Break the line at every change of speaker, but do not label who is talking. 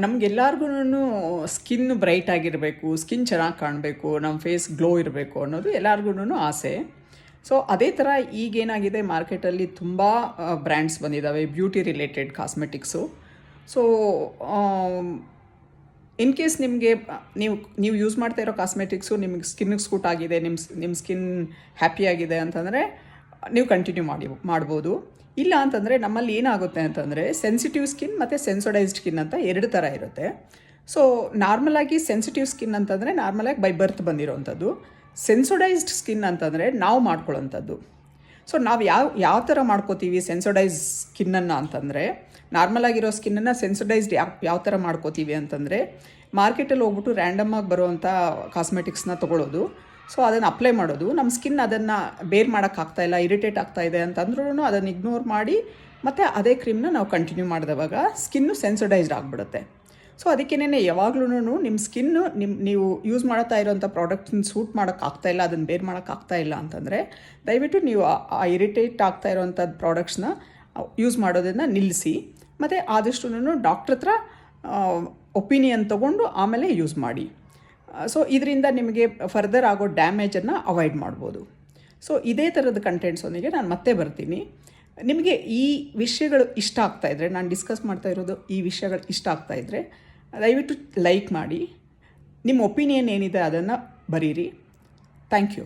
ನಮಗೆಲ್ಲರಿಗೂ skin bright ಆಗಿರಬೇಕು, skin ಚೆನ್ನಾಗಿ ಕಾಣಬೇಕು, ನಮ್ಮ ಫೇಸ್ ಗ್ಲೋ ಇರಬೇಕು ಅನ್ನೋದು ಎಲ್ಲರಿಗೂ ಆಸೆ. ಸೊ ಅದೇ ಥರ ಈಗೇನಾಗಿದೆ, ಮಾರ್ಕೆಟಲ್ಲಿ ತುಂಬ ಬ್ರ್ಯಾಂಡ್ಸ್ ಬಂದಿದ್ದಾವೆ beauty related cosmetics. So in case ನಿಮಗೆ ನೀವು ಯೂಸ್ ಮಾಡ್ತಾ ಇರೋ ಕಾಸ್ಮೆಟಿಕ್ಸು ನಿಮಗೆ ಸ್ಕಿನ್ನಿಗೆ ಸೂಟ್ ಆಗಿದೆ, ನಿಮ್ಮ ಸ್ಕಿನ್ ಹ್ಯಾಪಿಯಾಗಿದೆ ಅಂತಂದರೆ ನೀವು ಕಂಟಿನ್ಯೂ ಮಾಡ್ಬೋದು. ಇಲ್ಲ ಅಂತಂದರೆ ನಮ್ಮಲ್ಲಿ ಏನಾಗುತ್ತೆ ಅಂತಂದರೆ ಸೆನ್ಸಿಟಿವ್ ಸ್ಕಿನ್ ಮತ್ತು ಸೆನ್ಸೊಡೈಸ್ಡ್ ಸ್ಕಿನ್ ಅಂತ ಎರಡು ಥರ ಇರುತ್ತೆ. ಸೊ ನಾರ್ಮಲಾಗಿ ಸೆನ್ಸಿಟಿವ್ ಸ್ಕಿನ್ ಅಂತಂದರೆ ನಾರ್ಮಲಾಗಿ ಬೈ ಬರ್ತ್ ಬಂದಿರೋವಂಥದ್ದು. ಸೆನ್ಸೊಡೈಸ್ಡ್ ಸ್ಕಿನ್ ಅಂತಂದರೆ ನಾವು ಮಾಡ್ಕೊಳ್ಳೋವಂಥದ್ದು. ಸೊ ನಾವು ಯಾವ ಥರ ಮಾಡ್ಕೋತೀವಿ ಸೆನ್ಸೊಡೈಸ್ ಸ್ಕಿನ್ನನ್ನು ಅಂತಂದರೆ, ನಾರ್ಮಲಾಗಿರೋ ಸ್ಕಿನ್ನನ್ನು ಸೆನ್ಸೊಡೈಸ್ಡ್ ಯಾವ ಥರ ಮಾಡ್ಕೋತೀವಿ ಅಂತಂದರೆ, ಮಾರ್ಕೆಟಲ್ಲಿ ಹೋಗ್ಬಿಟ್ಟು ರ್ಯಾಂಡಮಾಗಿ ಬರುವಂಥ ಕಾಸ್ಮೆಟಿಕ್ಸ್ನ ತೊಗೊಳ್ಳೋದು. ಸೊ ಅದನ್ನು ಅಪ್ಲೈ ಮಾಡೋದು, ನಮ್ಮ ಸ್ಕಿನ್ ಅದನ್ನು ಬೇರ್ ಮಾಡೋಕ್ಕಾಗ್ತಾಯಿಲ್ಲ, ಇರಿಟೇಟ್ ಆಗ್ತಾಯಿದೆ ಅಂತಂದ್ರೂ ಅದನ್ನು ಇಗ್ನೋರ್ ಮಾಡಿ ಮತ್ತು ಅದೇ ಕ್ರೀಮ್ನ ನಾವು ಕಂಟಿನ್ಯೂ ಮಾಡಿದವಾಗ ಸ್ಕಿನ್ನು ಸೆನ್ಸೊಡೈಸ್ಡ್ ಆಗಿಬಿಡುತ್ತೆ. ಸೊ ಅದಕ್ಕೇನೆ ಯಾವಾಗ್ಲೂ ನಿಮ್ಮ ಸ್ಕಿನ್ನು ನೀವು ಯೂಸ್ ಮಾಡ್ತಾ ಇರೋಂಥ ಪ್ರಾಡಕ್ಟ್ನ ಸೂಟ್ ಮಾಡೋಕ್ಕಾಗ್ತಾಯಿಲ್ಲ, ಅದನ್ನು ಬೇರ್ ಮಾಡೋಕ್ಕಾಗ್ತಾಯಿಲ್ಲ ಅಂತಂದರೆ ದಯವಿಟ್ಟು ನೀವು ಆ ಇರಿಟೇಟ್ ಆಗ್ತಾ ಇರೋವಂಥದ್ದು ಪ್ರಾಡಕ್ಟ್ಸ್ನ ಯೂಸ್ ಮಾಡೋದನ್ನು ನಿಲ್ಲಿಸಿ, ಮತ್ತು ಆದಷ್ಟು ಡಾಕ್ಟ್ರ್ ಹತ್ರ ಒಪಿನಿಯನ್ ತೊಗೊಂಡು ಆಮೇಲೆ ಯೂಸ್ ಮಾಡಿ. ಸೊ ಇದರಿಂದ ನಿಮಗೆ ಫರ್ದರ್ ಆಗೋ ಡ್ಯಾಮೇಜನ್ನು ಅವಾಯ್ಡ್ ಮಾಡ್ಬೋದು. ಸೊ ಇದೇ ಥರದ ಕಂಟೆಂಟ್ಸೊಂದಿಗೆ ನಾನು ಮತ್ತೆ ಬರ್ತೀನಿ. ನಿಮಗೆ ಈ ವಿಷಯಗಳು ಇಷ್ಟ ಆಗ್ತಾಯಿದ್ರೆ, ನಾನು ಡಿಸ್ಕಸ್ ಮಾಡ್ತಾ ಇರೋದು ಈ ವಿಷಯಗಳು ಇಷ್ಟ ಆಗ್ತಾಯಿದ್ರೆ ದಯವಿಟ್ಟು ಲೈಕ್ ಮಾಡಿ, ನಿಮ್ಮ ಒಪಿನಿಯನ್ ಏನಿದೆ ಅದನ್ನು ಬರೀರಿ. Thank you.